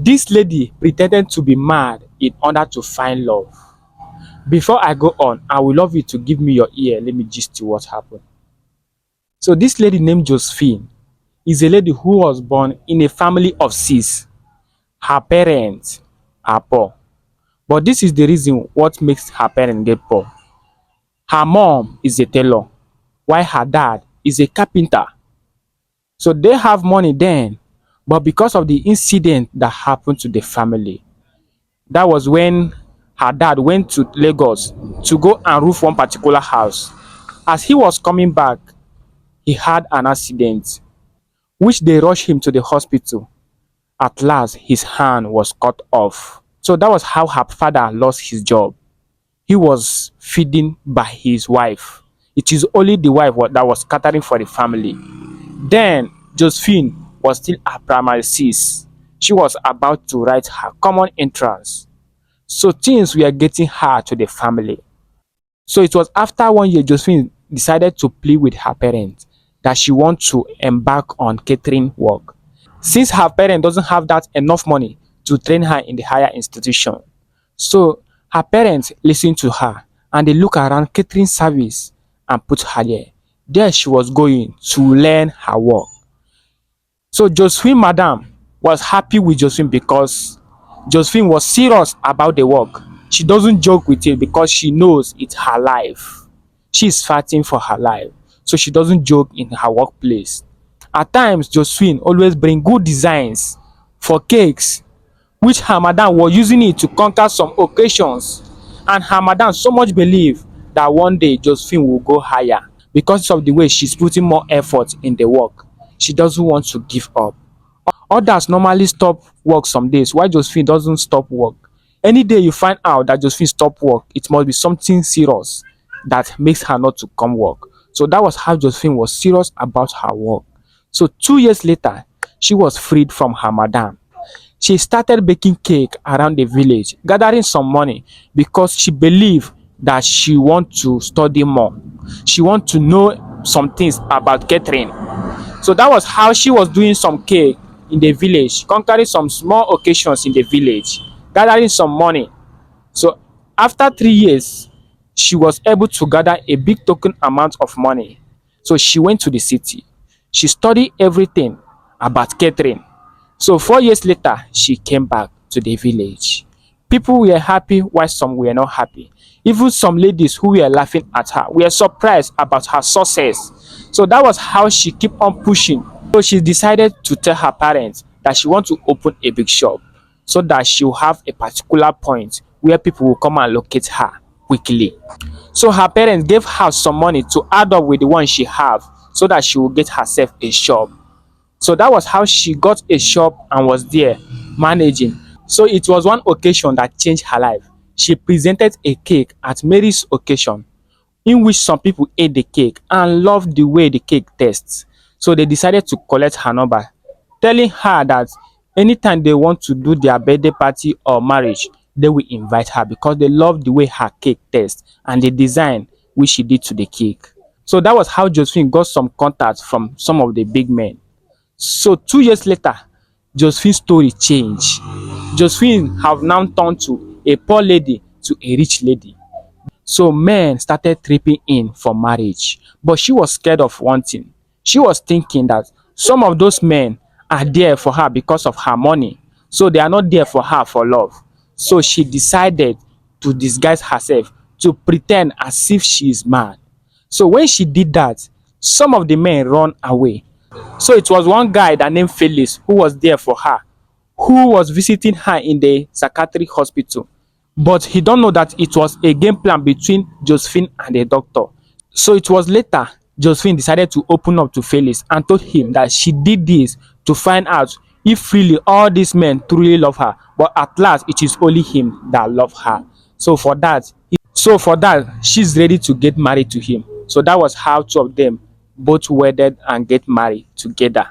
This lady pretended to be mad in order to find love. Before I go on, I would love you to give me your ear. Let me gist you what happened. So this lady named Josephine is a lady who was born in a family of 6. Her parents are poor. But this is the reason what makes her parents get poor. Her mom is a tailor, while her dad is a carpenter. So they have money then, but because of the incident that happened to the family, that was when her dad went to Lagos to go and roof one particular house. As he was coming back, he had an accident, which they rushed him to the hospital. At last, his hand was cut off. So that was how her father lost his job. He was feeding by his wife. It is only the wife that was catering for the family. Then Josephine was still at primary 6. She was about to write her common entrance. So things were getting hard to the family. So it was after 1 year Josephine decided to plead with her parents that she wants to embark on catering work. Since her parent doesn't have that enough money to train her in the higher institution. So her parents listened to her and they look around catering service and put her there. There she was going to learn her work. So Josephine Madam was happy with Josephine because Josephine was serious about the work. She doesn't joke with it because she knows it's her life. She's fighting for her life. So she doesn't joke in her workplace. At times, Josephine always bring good designs for cakes, which her madam was using it to conquer some occasions. And her madam so much believe that one day Josephine will go higher because of the way she's putting more effort in the work. She doesn't want to give up. Others normally stop work some days, while Josephine doesn't stop work. Any day you find out that Josephine stopped work, it must be something serious that makes her not to come work. So that was how Josephine was serious about her work. So 2 years later, she was freed from her madam. She started baking cake around the village, gathering some money because she believed that she wants to study more. She wants to know some things about catering. So that was how she was doing some cake in the village, conquering some small occasions in the village, gathering some money. So after 3 years, she was able to gather a big token amount of money. So she went to the city. She studied everything about catering. So 4 years later, she came back to the village. People were happy while some were not happy. Even some ladies who were laughing at her were surprised about her success. So that was how she kept on pushing. So she decided to tell her parents that she wants to open a big shop so that she will have a particular point where people will come and locate her quickly. So her parents gave her some money to add up with the one she have so that she will get herself a shop. So that was how she got a shop and was there managing. So it was one occasion that changed her life. She presented a cake at Mary's occasion in which some people ate the cake and loved the way the cake tastes. So they decided to collect her number, telling her that anytime they want to do their birthday party or marriage, they will invite her because they love the way her cake tastes and the design which she did to the cake. So that was how Josephine got some contacts from some of the big men. So 2 years later, Josephine's story changed. Josephine have now turned to a poor lady to a rich lady. So men started tripping in for marriage, but she was scared of one thing. She was thinking that some of those men are there for her because of her money, so they are not there for her for love. So she decided to disguise herself to pretend as if she is mad. So when she did that, some of the men run away. So it was one guy that named Felix who was there for her, who was visiting her in the psychiatric hospital. But he don't know that it was a game plan between Josephine and the doctor. So it was later Josephine decided to open up to Felix and told him that she did this to find out if really all these men truly love her. But at last, it is only him that loves her. So for that, she's ready to get married to him. So that was how two of them both wedded and get married together.